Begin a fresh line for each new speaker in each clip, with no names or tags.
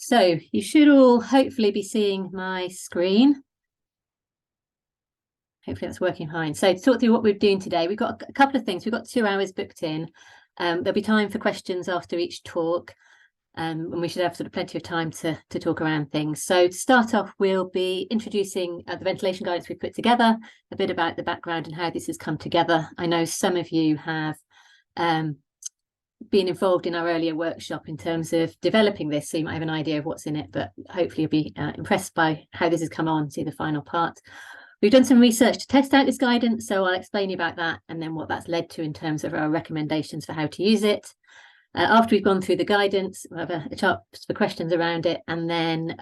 So you should all hopefully be seeing my screen. Hopefully that's working fine. So to talk through what we're doing today, we've got a couple of things. We've got 2 hours booked in. There'll be time for questions after each talk. And we should have sort of plenty of time to talk around things. So to start off, we'll be introducing the ventilation guidance we put together, a bit about the background and how this has come together. I know some of you have been involved in our earlier workshop in terms of developing this, so you might have an idea of what's in it, but hopefully you'll be impressed by how this has come on, see the final part. We've done some research to test out this guidance, so I'll explain you about that and then what that's led to in terms of our recommendations for how to use it. After we've gone through the guidance, we'll have a chart for questions around it, and then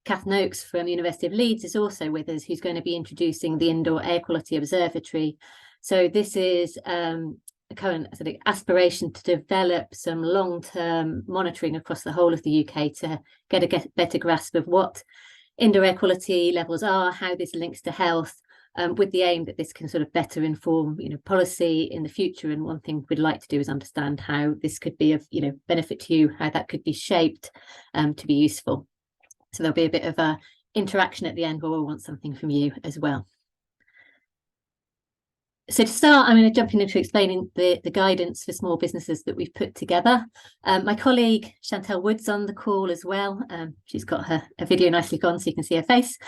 Kath Noakes from the University of Leeds is also with us, who's going to be introducing the Indoor Air Quality Observatory. So this is a current sort of aspiration to develop some long-term monitoring across the whole of the UK to get a better grasp of what indoor air quality levels are, how this links to health, with the aim that this can sort of better inform, policy in the future. And one thing we'd like to do is understand how this could be of, benefit to you, how that could be shaped to be useful. So there'll be a bit of a interaction at the end where we'll want something from you as well. So to start, I'm going to jump into explaining the guidance for small businesses that we've put together. My colleague Chantel Wood's on the call as well. She's got her video nicely gone so you can see her face.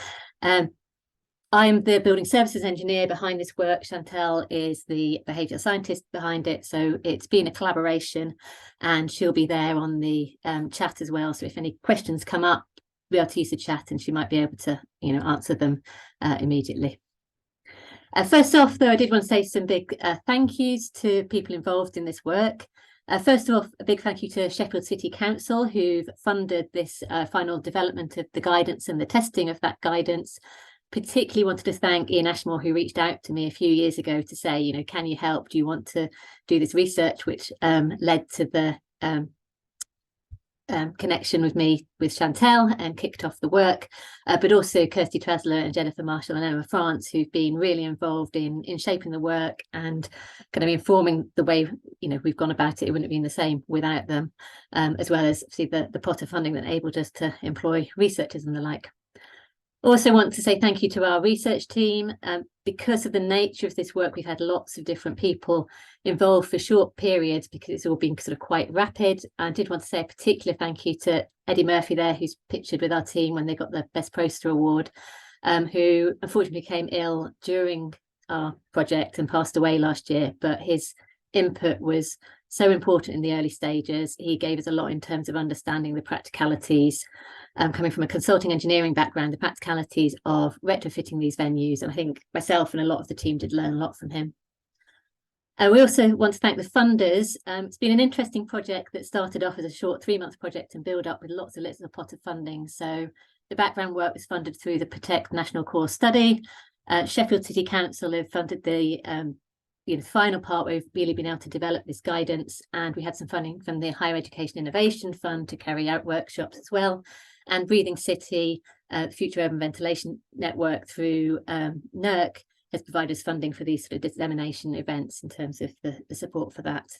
I'm the building services engineer behind this work. Chantel is the behavioural scientist behind it. So it's been a collaboration, and she'll be there on the chat as well. So if any questions come up, we'll be able to use the chat and she might be able to, answer them immediately. First off, though, I did want to say some big thank yous to people involved in this work. First of all, a big thank you to Sheffield City Council, who've funded this final development of the guidance and the testing of that guidance. Particularly wanted to thank Ian Ashmore, who reached out to me a few years ago to say, can you help? Do you want to do this research, which led to the connection with me with Chantel and kicked off the work, but also Kirsty Trasler and Jennifer Marshall and Emma France, who've been really involved in shaping the work and kind of informing the way we've gone about it. It wouldn't have been the same without them, as well as see the pot of funding that enabled us to employ researchers and the like. Also want to say thank you to our research team. Because of the nature of this work, we've had lots of different people involved for short periods because it's all been sort of quite rapid. I did want to say a particular thank you to Eddie Murphy there, who's pictured with our team when they got the Best Poster Award, who unfortunately became ill during our project and passed away last year, but his input was so important in the early stages. He gave us a lot in terms of understanding the practicalities, coming from a consulting engineering background, the practicalities of retrofitting these venues. And I think myself and a lot of the team did learn a lot from him. We also want to thank the funders. It's been an interesting project that started off as a short 3-month project and build up with lots of pot of funding. So the background work was funded through the Protect National Core Study. Sheffield City Council have funded the final part where we've really been able to develop this guidance, and we had some funding from the Higher Education Innovation Fund to carry out workshops as well. And Breathing City, the Future Urban Ventilation Network through NERC has provided us funding for these sort of dissemination events in terms of the support for that.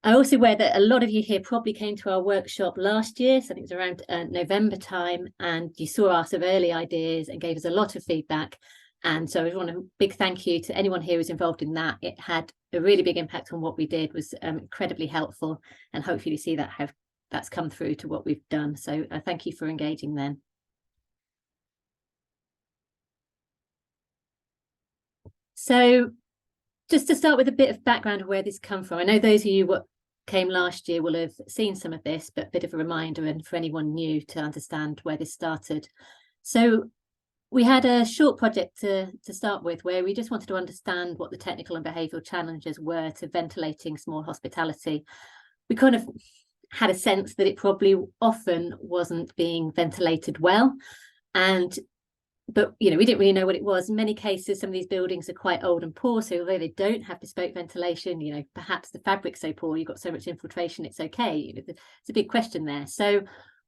I'm also aware that a lot of you here probably came to our workshop last year, so I think it was around November time, and you saw our sort of early ideas and gave us a lot of feedback. And so I want a big thank you to anyone here who's involved in that. It had a really big impact on what we did, was incredibly helpful, and hopefully you see that that's come through to what we've done. So thank you for engaging then. So just to start with a bit of background of where this come from. I know those of you what came last year will have seen some of this, but a bit of a reminder and for anyone new to understand where this started. So we had a short project to start with where we just wanted to understand what the technical and behavioural challenges were to ventilating small hospitality. We kind of had a sense that it probably often wasn't being ventilated well, but we didn't really know what it was. In many cases, some of these buildings are quite old and poor, so although they don't have bespoke ventilation, perhaps the fabric's so poor, you've got so much infiltration, it's okay. It's a big question there. So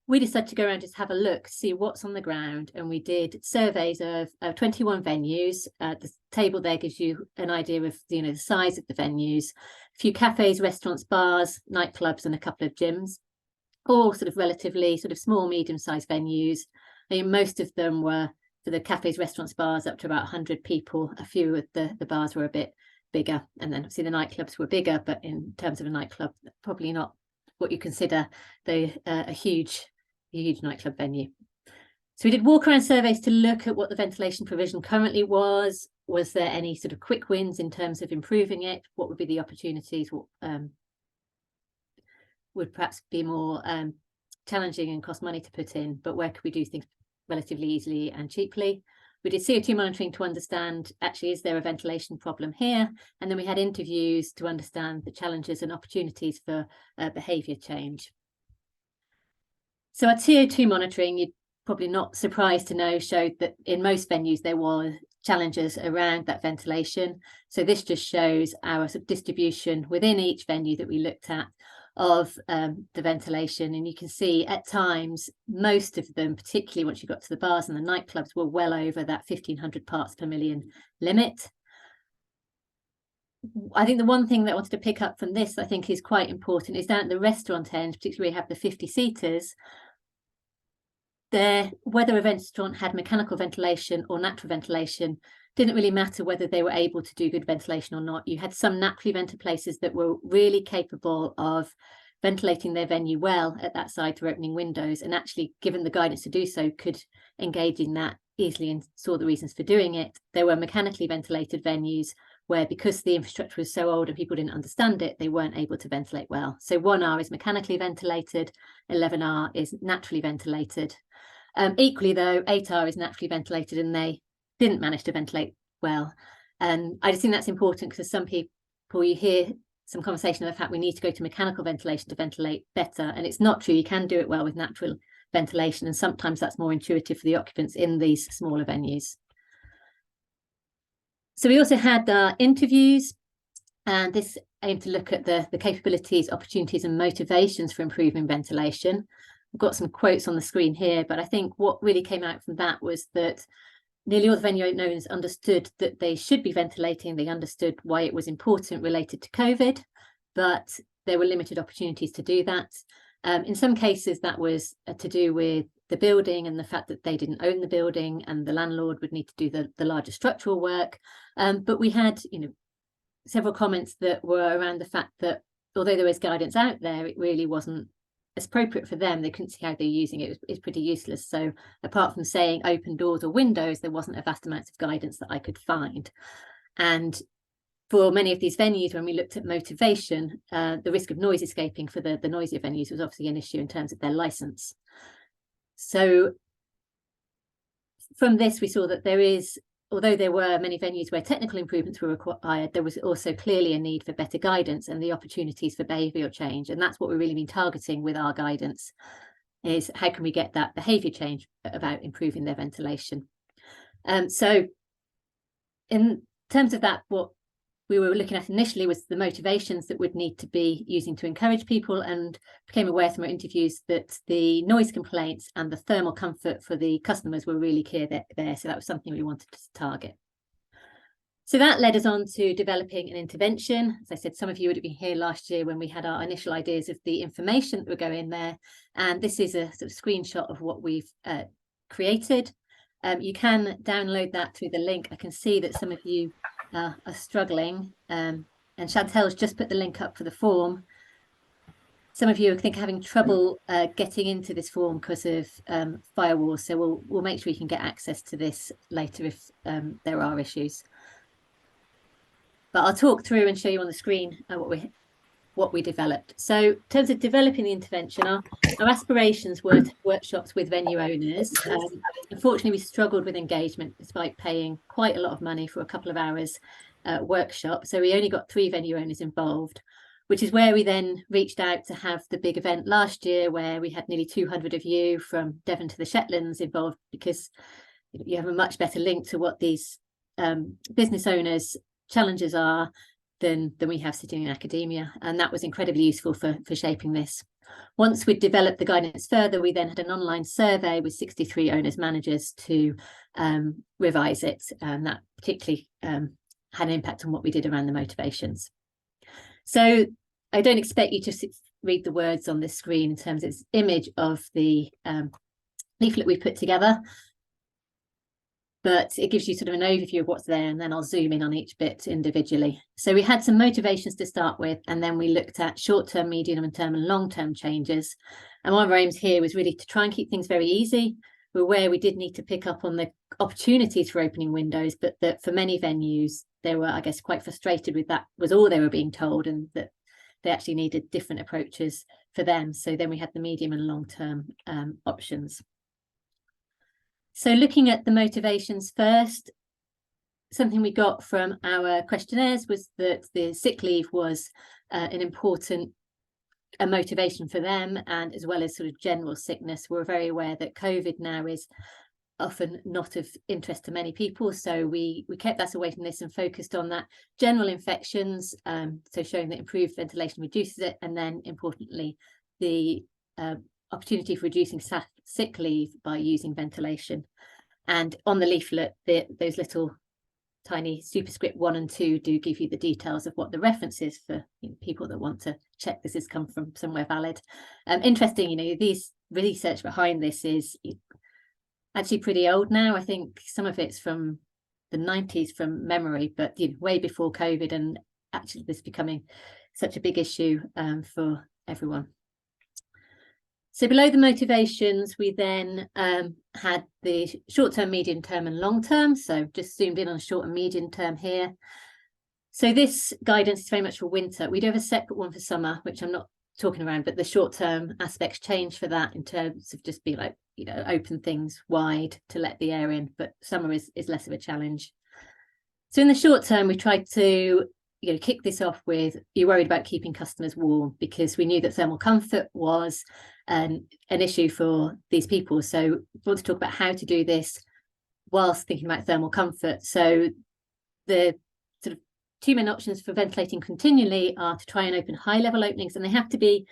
we decided to go around just have a look, see what's on the ground, and we did surveys of 21 venues. The table there gives you an idea of the size of the venues. A few cafes, restaurants, bars, nightclubs, and a couple of gyms. all sort of relatively sort of small, medium-sized venues. I mean, most of them were, for the cafes, restaurants, bars, up to about 100 people. A few of the bars were a bit bigger, and then obviously the nightclubs were bigger, but in terms of a nightclub, probably not what you consider a huge nightclub venue. So we did walk around surveys to look at what the ventilation provision currently was. Was there any sort of quick wins in terms of improving it? What would be the opportunities? What would perhaps be more challenging and cost money to put in, but where could we do things relatively easily and cheaply? We did CO2 monitoring to understand, actually, is there a ventilation problem here? And then we had interviews to understand the challenges and opportunities for behaviour change. So our CO2 monitoring, you're probably not surprised to know, showed that in most venues there were challenges around that ventilation. So this just shows our sort of distribution within each venue that we looked at of the ventilation, and you can see at times most of them, particularly once you got to the bars and the nightclubs, were well over that 1,500 parts per million limit. I think the one thing that I wanted to pick up from this, I think, is quite important, is down at the restaurant end, particularly we have the 50-seaters. Whether a restaurant had mechanical ventilation or natural ventilation didn't really matter whether they were able to do good ventilation or not. You had some naturally vented places that were really capable of ventilating their venue well at that side through opening windows, and actually, given the guidance to do so, could engage in that easily and saw the reasons for doing it. There were mechanically ventilated venues where, because the infrastructure was so old and people didn't understand it, they weren't able to ventilate well. So 1R is mechanically ventilated, 11R is naturally ventilated. Equally though, 8R is naturally ventilated, and they didn't manage to ventilate well. And I just think that's important, because some people, you hear some conversation of the fact we need to go to mechanical ventilation to ventilate better, and it's not true. You can do it well with natural ventilation, and sometimes that's more intuitive for the occupants in these smaller venues. So we also had interviews, and this aimed to look at the capabilities, opportunities and motivations for improving ventilation. I've got some quotes on the screen here, but I think what really came out from that was that nearly all the venue owners understood that they should be ventilating. They understood why it was important related to COVID, but there were limited opportunities to do that. In some cases, that was to do with the building and the fact that they didn't own the building, and the landlord would need to do the larger structural work. But we had, several comments that were around the fact that although there was guidance out there, it really wasn't as appropriate for them. They couldn't see how they're using it. It's pretty useless. So apart from saying open doors or windows, there wasn't a vast amount of guidance that I could find. And for many of these venues, when we looked at motivation, the risk of noise escaping for the noisier venues was obviously an issue in terms of their license. So from this, we saw that there is, although there were many venues where technical improvements were required, there was also clearly a need for better guidance and the opportunities for behavioural change. And that's what we've really been targeting with our guidance, is how can we get that behaviour change about improving their ventilation. So in terms of that, what we were looking at initially was the motivations that would need to be using to encourage people, and became aware from our interviews that the noise complaints and the thermal comfort for the customers were really clear there. So that was something we wanted to target. So that led us on to developing an intervention. As I said, some of you would have been here last year when we had our initial ideas of the information that would go in there. And this is a sort of screenshot of what we've created. You can download that through the link. I can see that some of you are struggling, and Chantel's just put the link up for the form. Some of you, I think, are having trouble getting into this form because of firewalls, so we'll make sure you can get access to this later if there are issues. But I'll talk through and show you on the screen what we developed. So in terms of developing the intervention, our aspirations were to workshops with venue owners. Unfortunately, we struggled with engagement despite paying quite a lot of money for a couple of hours workshop. So we only got 3 venue owners involved, which is where we then reached out to have the big event last year, where we had nearly 200 of you from Devon to the Shetlands involved, because you have a much better link to what these business owners' challenges are than we have sitting in academia, and that was incredibly useful for shaping this. Once we'd developed the guidance further, we then had an online survey with 63 owners managers to revise it, and that particularly had an impact on what we did around the motivations. So I don't expect you to read the words on this screen in terms of its image of the leaflet we put together, but it gives you sort of an overview of what's there, and then I'll zoom in on each bit individually. So we had some motivations to start with, and then we looked at short-term, medium-term and long-term changes. And one of our aims here was really to try and keep things very easy. We're aware we did need to pick up on the opportunities for opening windows, but that for many venues, they were, I guess, quite frustrated with that was all they were being told, and that they actually needed different approaches for them. So then we had the medium and long-term options. So looking at the motivations first, something we got from our questionnaires was that the sick leave was an important motivation for them, and as well as sort of general sickness. We're very aware that COVID now is often not of interest to many people, so we kept that away from this and focused on that general infections, so showing that improved ventilation reduces it, and then importantly the opportunity for reducing sick leave by using ventilation. And on the leaflet, those little tiny superscript 1 and 2 do give you the details of what the reference is for people that want to check this has come from somewhere valid. Interesting, these research behind this is actually pretty old now. I think some of it's from the 90s from memory, but way before COVID, and actually this becoming such a big issue for everyone. So below the motivations, we then had the short-term, medium-term and long-term. So just zoomed in on short and medium-term here. So this guidance is very much for winter. We do have a separate one for summer, which I'm not talking around, but the short-term aspects change for that in terms of just be like, open things wide to let the air in, but summer is less of a challenge. So in the short term, we tried to kick this off with, you're worried about keeping customers warm, because we knew that thermal comfort was an issue for these people. So we want to talk about how to do this whilst thinking about thermal comfort. So the sort of two main options for ventilating continually are to try and open high level openings, and they have to be,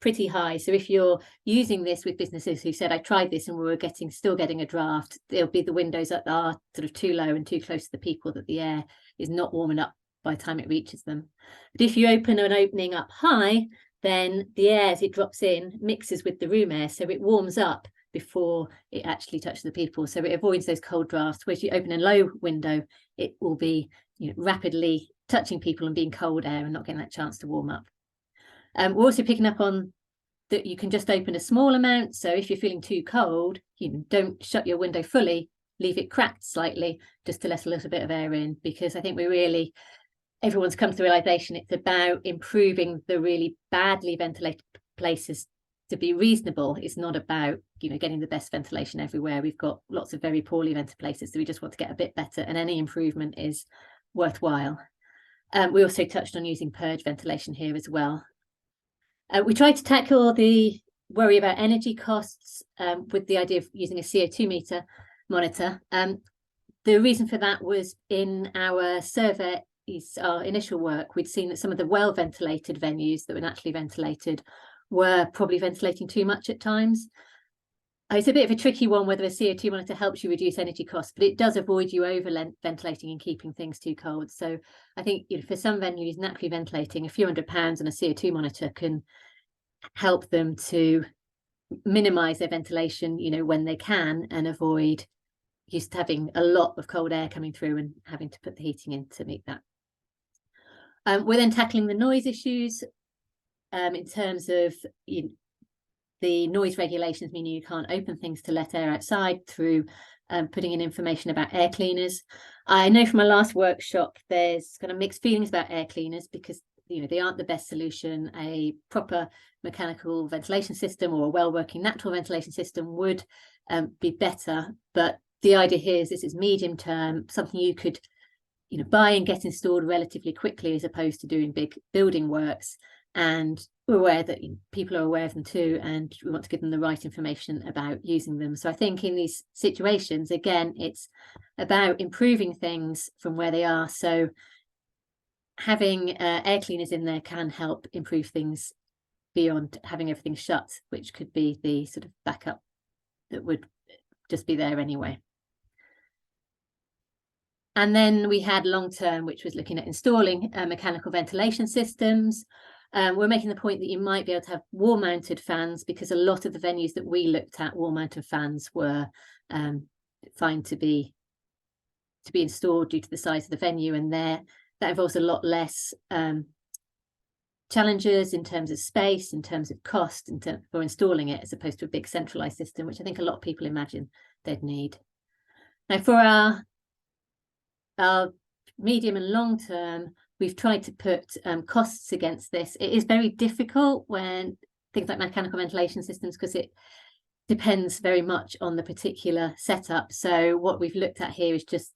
pretty high. So if you're using this with businesses who said, I tried this and we were still getting a draft, there'll be the windows that are sort of too low and too close to the people that the air is not warming up by the time it reaches them. But if you open an opening up high, then the air, as it drops in, mixes with the room air, so it warms up before it actually touches the people. So it avoids those cold drafts. Whereas you open a low window, it will be rapidly touching people and being cold air and not getting that chance to warm up. We're also picking up on that you can just open a small amount. So if you're feeling too cold, don't shut your window fully, leave it cracked slightly just to let a little bit of air in, because I think everyone's come to the realization it's about improving the really badly ventilated places to be reasonable. It's not about getting the best ventilation everywhere. We've got lots of very poorly ventilated places, so we just want to get a bit better, and any improvement is worthwhile. We also touched on using purge ventilation here as well. We tried to tackle the worry about energy costs with the idea of using a CO2 meter monitor. The reason for that was in our survey, our initial work, we'd seen that some of the well-ventilated venues that were naturally ventilated were probably ventilating too much at times. It's a bit of a tricky one whether a CO2 monitor helps you reduce energy costs, but it does avoid you over ventilating and keeping things too cold. So I think for some venues, naturally ventilating a few £100 on a CO2 monitor can help them to minimize their ventilation, when they can, and avoid just having a lot of cold air coming through and having to put the heating in to meet that. We're then tackling the noise issues in terms of the noise regulations, meaning you can't open things to let air outside, through putting in information about air cleaners. I know from my last workshop there's kind of mixed feelings about air cleaners, because they aren't the best solution. A proper mechanical ventilation system or a well-working natural ventilation system would be better, but the idea here is this is medium term, something you could buy and get installed relatively quickly, as opposed to doing big building works. And we're aware that people are aware of them too, and we want to give them the right information about using them. So I think in these situations, again, it's about improving things from where they are. So having air cleaners in there can help improve things beyond having everything shut, which could be the sort of backup that would just be there anyway. And then we had long term, which was looking at installing mechanical ventilation systems. We're making the point that you might be able to have wall-mounted fans, because a lot of the venues that we looked at, wall-mounted fans were fine to be installed due to the size of the venue, and that involves a lot less challenges in terms of space, in terms of cost, for installing it, as opposed to a big centralized system, which I think a lot of people imagine they'd need. Now, for our medium and long term, we've tried to put costs against this. It is very difficult when things like mechanical ventilation systems, because it depends very much on the particular setup. So what we've looked at here is just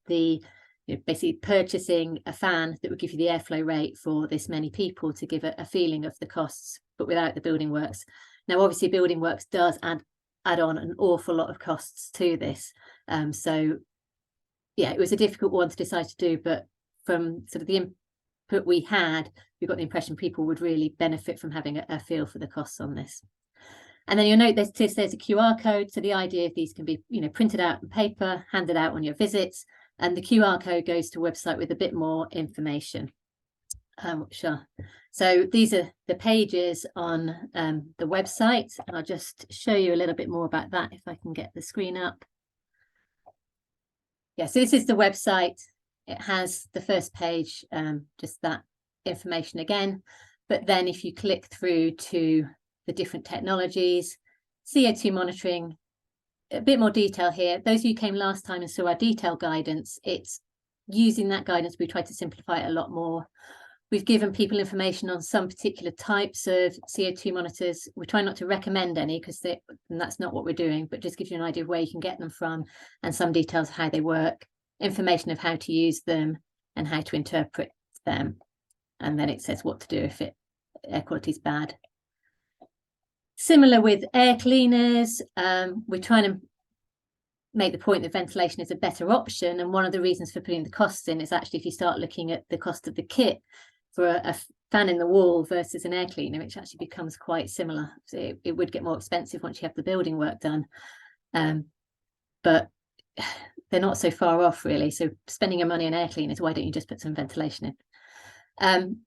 basically purchasing a fan that would give you the airflow rate for this many people to give a feeling of the costs, but without the building works. Now, obviously, building works does add on an awful lot of costs to this. So yeah, it was a difficult one to decide to do, but from sort of the input we had, we got the impression people would really benefit from having a feel for the costs on this. And then you'll note there's a QR code. So the idea of these can be, printed out on paper, handed out on your visits, and the QR code goes to a website with a bit more information. So these are the pages on the website, and I'll just show you a little bit more about that if I can get the screen up. Yeah, so this is the website. It has the first page, just that information again. But then if you click through to the different technologies, CO2 monitoring, a bit more detail here. Those of you who came last time and saw our detailed guidance, it's using that guidance, we tried to simplify it a lot more. We've given people information on some particular types of CO2 monitors. We try not to recommend any, because that's not what we're doing, but just gives you an idea of where you can get them from, and some details of how they work, information of how to use them and how to interpret them. And then it says what to do if air quality is bad. Similar with air cleaners, we're trying to make the point that ventilation is a better option. And one of the reasons for putting the costs in is actually if you start looking at the cost of the kit for a fan in the wall versus an air cleaner, which actually becomes quite similar. So it would get more expensive once you have the building work done. But they're not so far off, really. So spending your money on air cleaners, why don't you just put some ventilation in?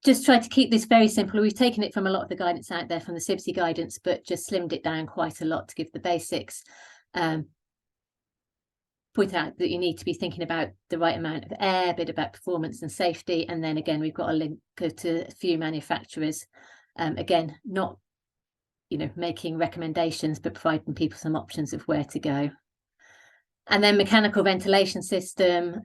Just try to keep this very simple. We've taken it from a lot of the guidance out there from the CIBSE guidance, but just slimmed it down quite a lot to give the basics. Point out that you need to be thinking about the right amount of air, a bit about performance and safety. And then again, we've got a link to a few manufacturers. Again, not making recommendations, but providing people some options of where to go. And then mechanical ventilation system.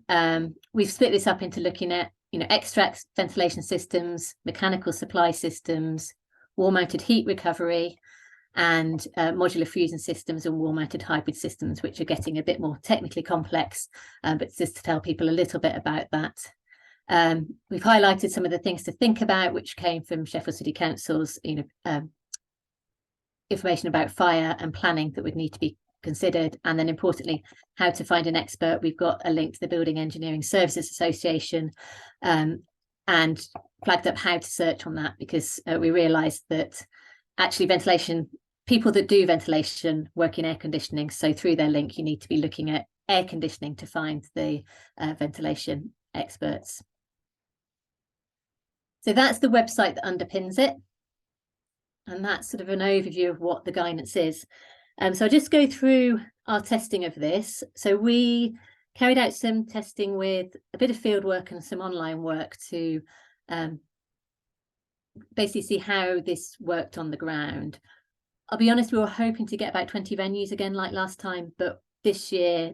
We've split this up into looking at extract ventilation systems, mechanical supply systems, wall-mounted heat recovery, and modular fusion systems and wall-mounted hybrid systems, which are getting a bit more technically complex, but just to tell people a little bit about that. We've highlighted some of the things to think about, which came from Sheffield City Council's information about fire and planning that would need to be considered, and then importantly how to find an expert. We've got a link to the Building Engineering Services Association and flagged up how to search on that, because we realized that actually people that do ventilation work in air conditioning, so through their link you need to be looking at air conditioning to find the ventilation experts. So that's the website that underpins it, and that's sort of an overview of what the guidance is. So I'll just go through our testing of this. So we carried out some testing with a bit of field work and some online work to basically see how this worked on the ground. I'll be honest, we were hoping to get about 20 venues again like last time, but this year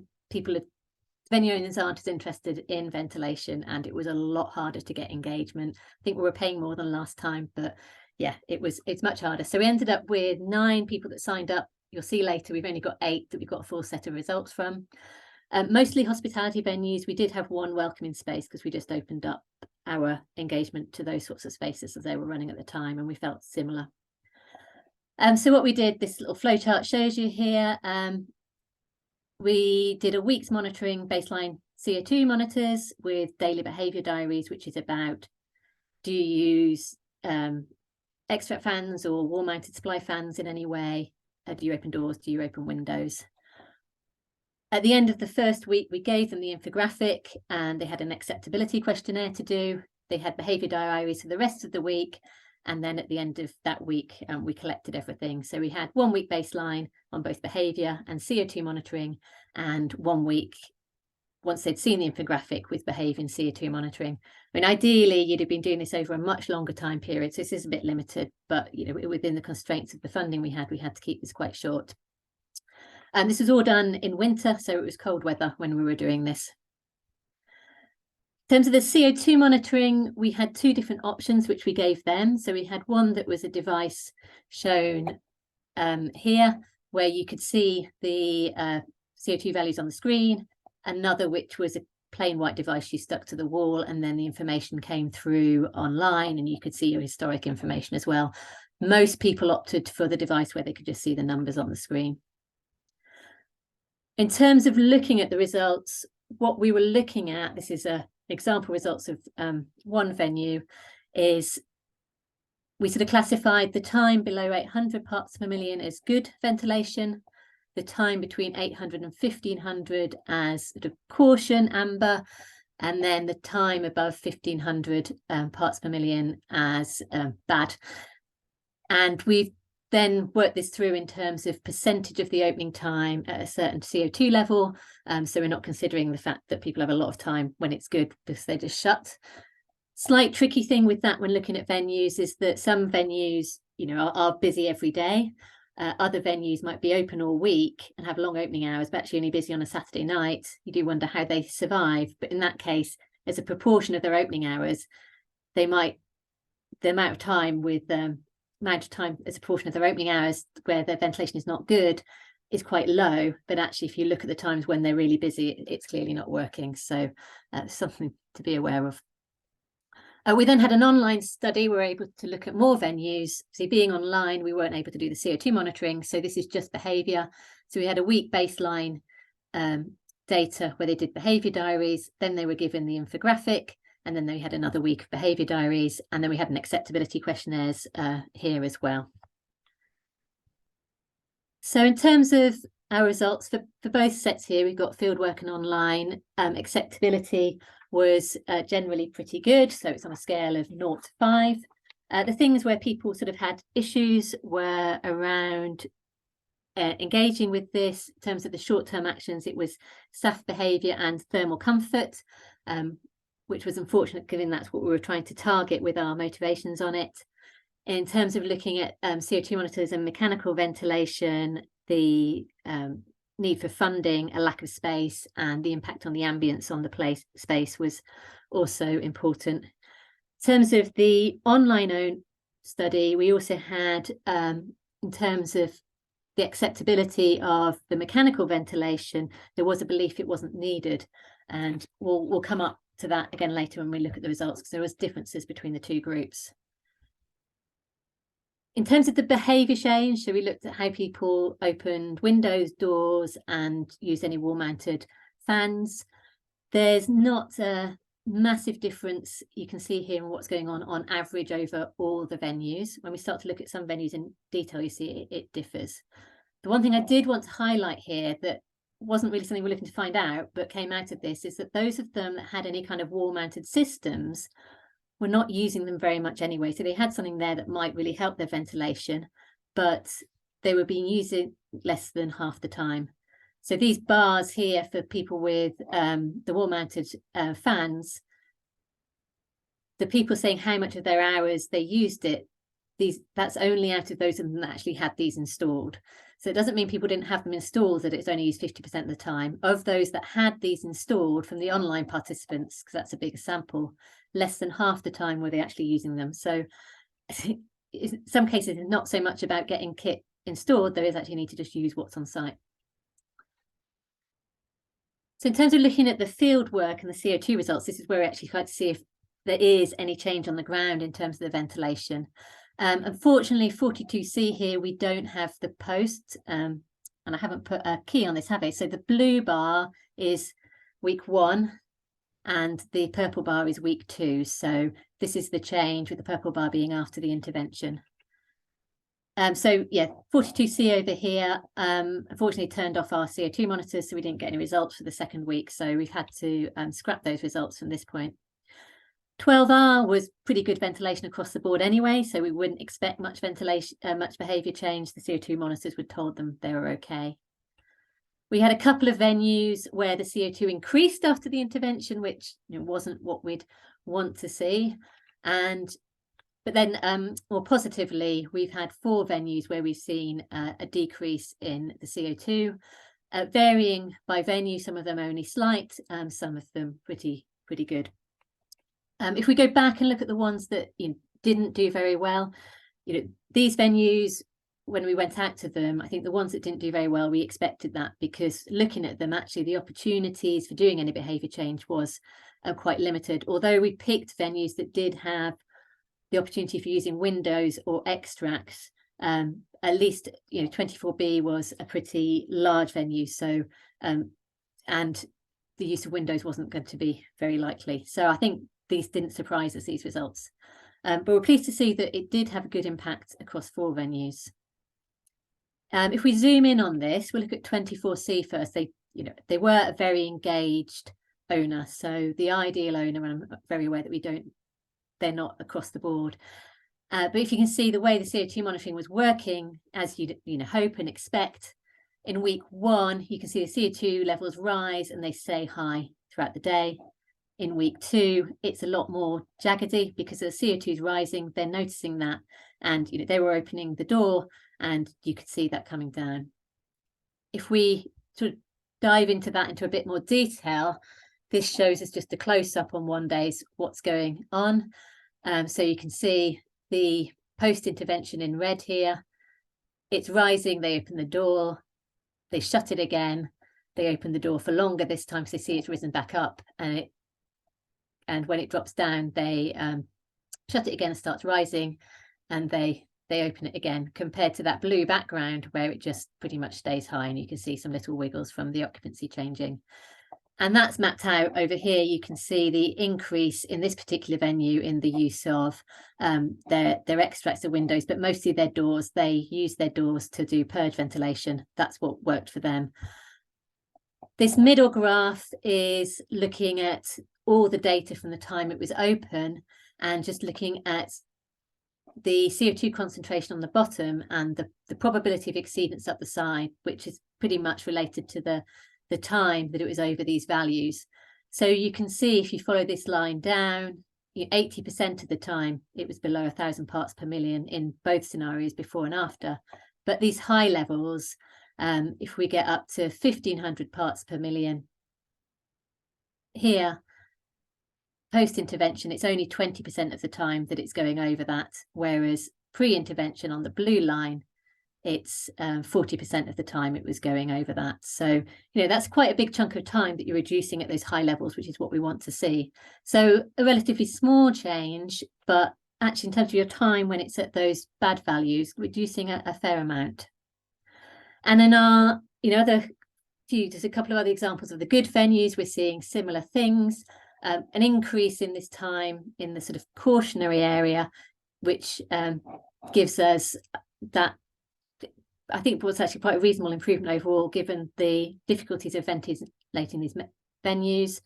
venue owners aren't as interested in ventilation, and it was a lot harder to get engagement. I think we were paying more than last time, but yeah, it's much harder. So we ended up with 9 people that signed up. You'll see later we've only got 8 that we've got a full set of results from. Mostly hospitality venues. We did have one welcoming space because we just opened up our engagement to those sorts of spaces as they were running at the time, and we felt similar. So what we did, this little flowchart shows you here. We did a week's monitoring baseline CO2 monitors with daily behaviour diaries, which is about, do you use extract fans or wall-mounted supply fans in any way? Do you open doors? Do you open windows? At the end of the first week, we gave them the infographic, and they had an acceptability questionnaire to do. they had behaviour diaries for the rest of the week. And then at the end of that week, we collected everything. So we had 1 week baseline on both behaviour and CO2 monitoring, and 1 week once they'd seen the infographic with behaviour and CO2 monitoring. I mean, ideally, you'd have been doing this over a much longer time period. So this is a bit limited, but you know, within the constraints of the funding we had to keep this quite short. And this was all done in winter, so it was cold weather when we were doing this. In terms of the CO2 monitoring, we had 2 different options which we gave them. So we had one that was a device shown here, where you could see the CO2 values on the screen, another which was a plain white device you stuck to the wall, and then the information came through online and you could see your historic information as well. Most people opted for the device where they could just see the numbers on the screen. In terms of looking at the results, what we were looking at, this is example results of one venue, is we sort of classified the time below 800 parts per million as good ventilation, the time between 800 and 1500 as sort of caution, amber, and then the time above 1500 parts per million as bad. And we've then worked this through in terms of percentage of the opening time at a certain CO2 level. So we're not considering the fact that people have a lot of time when it's good because they just shut. Slight tricky thing with that when looking at venues is that some venues, you know, are busy every day. Other venues might be open all week and have long opening hours, but actually only busy on a Saturday night. You do wonder how they survive. But in that case, as a proportion of their opening hours, the amount of time as a proportion of their opening hours where their ventilation is not good is quite low. But actually, if you look at the times when they're really busy, it's clearly not working. So something to be aware of. We then had an online study. We were able to look at more venues. See, being online, we weren't able to do the CO2 monitoring. So this is just behaviour. So we had a week baseline data where they did behaviour diaries. Then they were given the infographic. And then they had another week of behaviour diaries. And then we had an acceptability questionnaires here as well. So in terms of our results for both sets here, we've got fieldwork and online. Acceptability was generally pretty good. So it's on a scale of 0 to 5. The things where people sort of had issues were around engaging with this. In terms of the short-term actions, it was staff behaviour and thermal comfort, which was unfortunate given that's what we were trying to target with our motivations on it. In terms of looking at CO2 monitors and mechanical ventilation, the need for funding, a lack of space, and the impact on the ambience on the space was also important. In terms of the online study, we also had, in terms of the acceptability of the mechanical ventilation, there was a belief it wasn't needed. And we'll come up to that again later when we look at the results, because there was differences between the 2 groups. In terms of the behaviour change, so we looked at how people opened windows, doors, and used any wall-mounted fans. There's not a massive difference you can see here in what's going on average over all the venues. When we start to look at some venues in detail, you see it differs. The one thing I did want to highlight here that wasn't really something we're looking to find out, but came out of this, is that those of them that had any kind of wall-mounted systems were not using them very much anyway. So they had something there that might really help their ventilation, but they were being used less than half the time. So these bars here for people with the wall-mounted fans, the people saying how much of their hours they used it, that's only out of those of them that actually had these installed. So it doesn't mean people didn't have them installed, that it's only used 50% of the time. Of those that had these installed from the online participants, because that's a bigger sample, less than half the time were they actually using them. So in some cases, it's not so much about getting kit installed, there is actually need to just use what's on site. So in terms of looking at the field work and the CO2 results, this is where we actually try to see if there is any change on the ground in terms of the ventilation. Unfortunately, 42C here, we don't have the posts, and I haven't put a key on this, have I? So the blue bar is week 1 and the purple bar is week 2. So this is the change, with the purple bar being after the intervention. So yeah, 42C over here, unfortunately turned off our CO2 monitors, so we didn't get any results for the second week. So we've had to scrap those results from this point. 12R was pretty good ventilation across the board anyway, so we wouldn't expect much ventilation, much behaviour change. The CO2 monitors would told them they were okay. We had a couple of venues where the CO2 increased after the intervention, which wasn't what we'd want to see. But then more positively, we've had 4 venues where we've seen a decrease in the CO2, varying by venue. Some of them only slight, some of them pretty good. If we go back and look at the ones that didn't do very well, these venues, when we went out to them, I think the ones that didn't do very well, we expected that, because looking at them, actually the opportunities for doing any behaviour change was quite limited. Although we picked venues that did have the opportunity for using windows or extracts, at least 24B was a pretty large venue, so and the use of windows wasn't going to be very likely. So I think these didn't surprise us, these results. But we're pleased to see that it did have a good impact across 4 venues. If we zoom in on this, we'll look at 24C first. They were a very engaged owner. So the ideal owner, and I'm very aware that they're not across the board. But if you can see the way the CO2 monitoring was working, as you'd hope and expect, in week 1, you can see the CO2 levels rise and they stay high throughout the day. In week 2, it's a lot more jaggedy because the CO2 is rising. They're noticing that, and they were opening the door, and you could see that coming down. If we sort of dive into that into a bit more detail, this shows us just a close-up on one day's what's going on. So you can see the post-intervention in red here. It's rising, they open the door, they shut it again, they open the door for longer this time, so they see it's risen back up, and when it drops down, they shut it again and starts rising, and they open it again, compared to that blue background where it just pretty much stays high, and you can see some little wiggles from the occupancy changing. And that's mapped out over here. You can see the increase in this particular venue in the use of their extracts of windows, but mostly their doors. They use their doors to do purge ventilation. That's what worked for them. This middle graph is looking at all the data from the time it was open, and just looking at the CO2 concentration on the bottom and the probability of exceedance up the side, which is pretty much related to the time that it was over these values. So you can see, if you follow this line down, 80% of the time it was below 1,000 parts per million in both scenarios, before and after. But these high levels, if we get up to 1,500 parts per million here, post-intervention, it's only 20% of the time that it's going over that, whereas pre-intervention on the blue line, it's 40% of the time it was going over that. So, that's quite a big chunk of time that you're reducing at those high levels, which is what we want to see. So a relatively small change, but actually in terms of your time when it's at those bad values, reducing a fair amount. And in our, there's a couple of other examples of the good venues. We're seeing similar things, an increase in this time in the sort of cautionary area, which gives us that, I think, was actually quite a reasonable improvement overall, given the difficulties of ventilating these venues.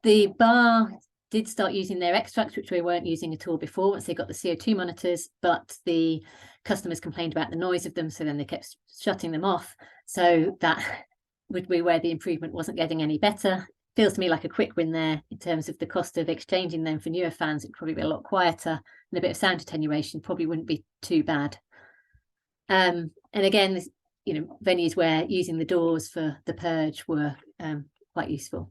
The bar did start using their extracts, which we weren't using at all before, once they got the CO2 monitors, but the customers complained about the noise of them, so then they kept shutting them off. So that would be where the improvement wasn't getting any better. Feels to me like a quick win there in terms of the cost of exchanging them for newer fans. It'd probably be a lot quieter, and a bit of sound attenuation probably wouldn't be too bad. And again, this, venues where using the doors for the purge were quite useful.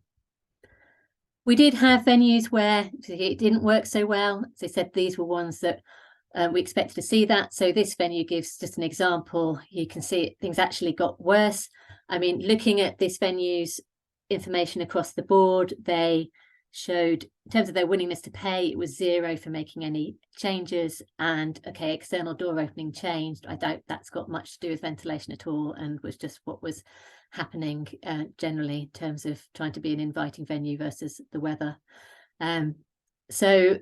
We did have venues where it didn't work so well. As I said, these were ones that we expected to see that. So this venue gives just an example. You can see things actually got worse. I mean, looking at this venue's information across the board, they showed, in terms of their willingness to pay, it was 0 for making any changes, and okay, external door opening changed. I doubt that's got much to do with ventilation at all, and was just what was happening generally in terms of trying to be an inviting venue versus the weather. So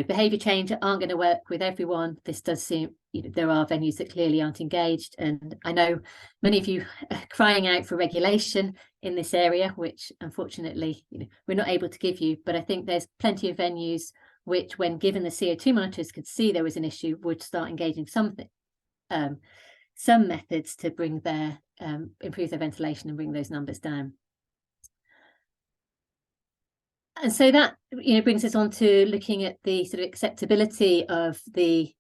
behaviour change aren't going to work with everyone. This does seem, there are venues that clearly aren't engaged. And I know many of you are crying out for regulation in this area, which unfortunately, we're not able to give you. But I think there's plenty of venues which, when given the CO2 monitors, could see there was an issue, would start engaging some methods to bring their improve their ventilation and bring those numbers down. And so that brings us on to looking at the sort of acceptability of the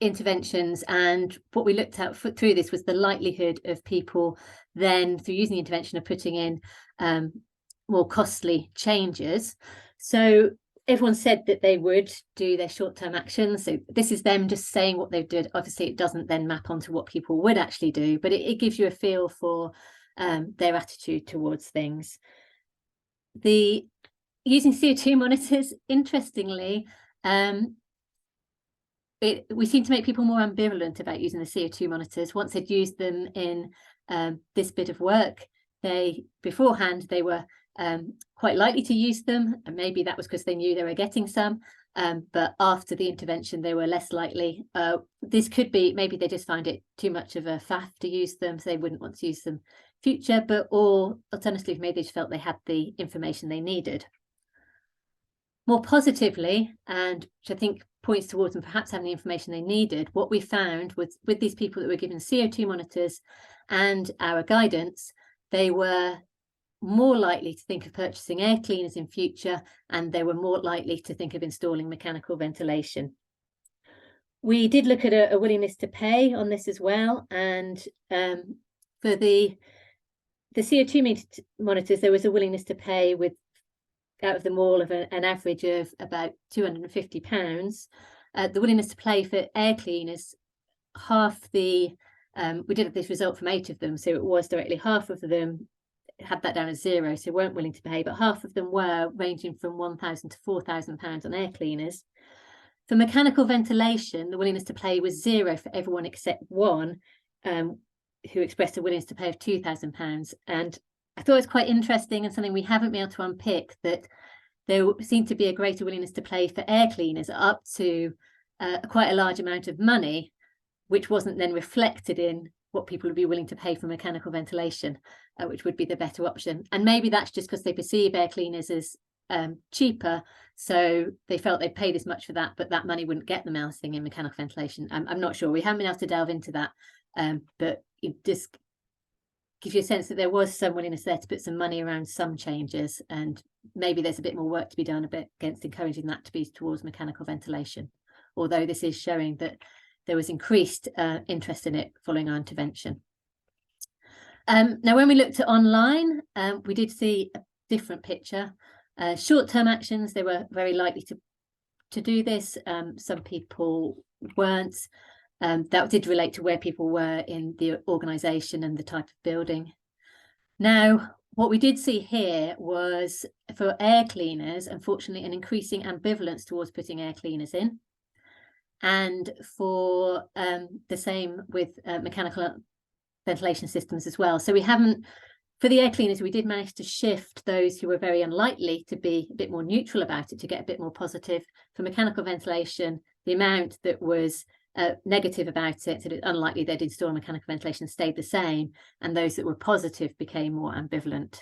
interventions. And what we looked at through this was the likelihood of people then, through using the intervention, of putting in more costly changes. So everyone said that they would do their short-term actions. So this is them just saying what they've done. Obviously, it doesn't then map onto what people would actually do, but it gives you a feel for their attitude towards things. The using CO2 monitors, interestingly, we seem to make people more ambivalent about using the CO2 monitors. Once they'd used them in this bit of work, beforehand they were quite likely to use them, and maybe that was because they knew they were getting some, but after the intervention they were less likely. This could be maybe they just find it too much of a faff to use them, so they wouldn't want to use them future, or alternatively maybe they just felt they had the information they needed. More positively, and which I think points towards them perhaps having the information they needed, what we found was with these people that were given CO2 monitors and our guidance, they were more likely to think of purchasing air cleaners in future, and they were more likely to think of installing mechanical ventilation. We did look at a willingness to pay on this as well, and for the CO2 monitors, there was a willingness to pay out of them all of an average of about £250. The willingness to pay for air cleaners, we did this result from 8 of them, so it was directly half of them had that down as 0, so weren't willing to pay, but half of them were, ranging from £1,000 to £4,000 on air cleaners. For mechanical ventilation, the willingness to pay was 0 for everyone except one, who expressed a willingness to pay of £2,000. And I thought it was quite interesting, and something we haven't been able to unpick, that there seemed to be a greater willingness to pay for air cleaners up to quite a large amount of money, which wasn't then reflected in what people would be willing to pay for mechanical ventilation, which would be the better option. And maybe that's just because they perceive air cleaners as cheaper, so they felt they'd pay this much for that, but that money wouldn't get them anything in mechanical ventilation. I'm not sure. We haven't been able to delve into that, but it just gives you a sense that there was some willingness there to put some money around some changes, and maybe there's a bit more work to be done against encouraging that to be towards mechanical ventilation, although this is showing that there was increased interest in it following our intervention. Now, when we looked at online, we did see a different picture. Short-term actions, they were very likely to do this. Some people weren't. That did relate to where people were in the organisation and the type of building. Now, what we did see here was, for air cleaners, unfortunately, an increasing ambivalence towards putting air cleaners in. And for the same with mechanical ventilation systems as well. So we haven't, for the air cleaners, we did manage to shift those who were very unlikely to be a bit more neutral about it, to get a bit more positive. For mechanical ventilation, the amount that was negative about it, so it's unlikely they'd install mechanical ventilation, stayed the same, and those that were positive became more ambivalent.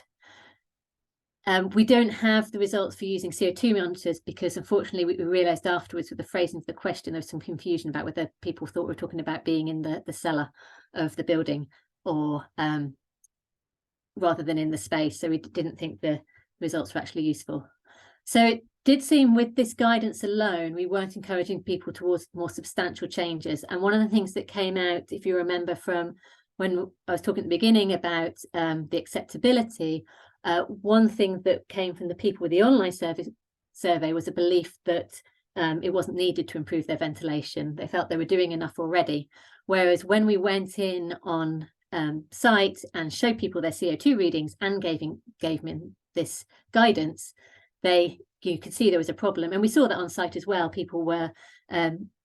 We don't have the results for using CO2 monitors because, unfortunately, we realised afterwards with the phrasing of the question, there was some confusion about whether people thought we were talking about being in the cellar of the building or rather than in the space. So we didn't think the results were actually useful. So it did seem with this guidance alone, we weren't encouraging people towards more substantial changes. And one of the things that came out, if you remember from when I was talking at the beginning about the acceptability, one thing that came from the people with the online survey was a belief that it wasn't needed to improve their ventilation. They felt they were doing enough already. Whereas when we went in on site and showed people their CO2 readings and gave them this guidance, you could see there was a problem. And we saw that on site as well. People were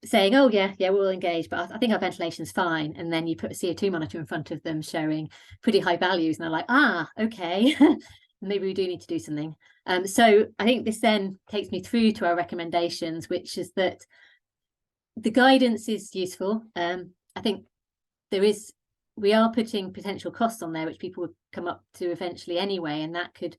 saying, oh, yeah, we'll engage, but I think our ventilation's fine. And then you put a CO2 monitor in front of them showing pretty high values, and they're like, okay. maybe we do need to do something. So I think this then takes me through to our recommendations, which is that the guidance is useful. I think we are putting potential costs on there, which people would come up to eventually anyway, and that could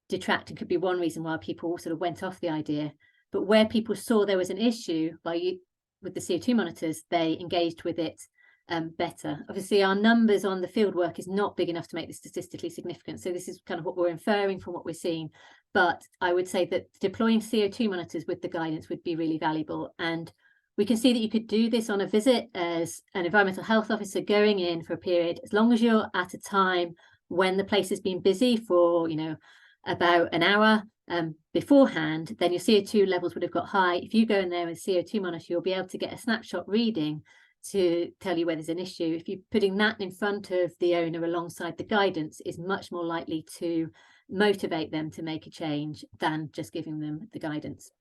detract and could be one reason why people sort of went off the idea. But where people saw there was an issue with the CO2 monitors, they engaged with it better. Obviously, our numbers on the field work is not big enough to make this statistically significant. So this is kind of what we're inferring from what we're seeing. But I would say that deploying CO2 monitors with the guidance would be really valuable. And we can see that you could do this on a visit as an environmental health officer going in for a period, as long as you're at a time when the place has been busy for, about an hour beforehand, then your CO2 levels would have got high. If you go in there with a CO2 monitor, you'll be able to get a snapshot reading to tell you where there's an issue. If you're putting that in front of the owner alongside the guidance, is much more likely to motivate them to make a change than just giving them the guidance.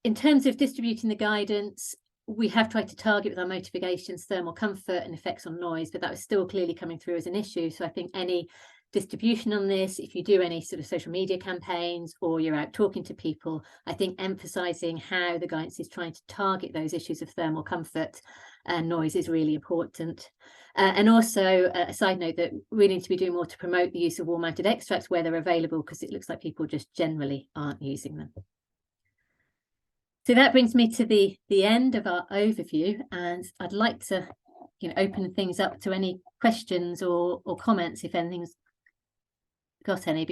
In terms of distributing the guidance, we have tried to target with our motivations thermal comfort and effects on noise, but that was still clearly coming through as an issue. So I think any distribution on this, if you do any sort of social media campaigns or you're out talking to people, I think emphasizing how the guidance is trying to target those issues of thermal comfort and noise is really important. And also a side note that we need to be doing more to promote the use of wall-mounted extracts where they're available, because it looks like people just generally aren't using them. So that brings me to the end of our overview, and I'd like to open things up to any questions or comments if anything's got any.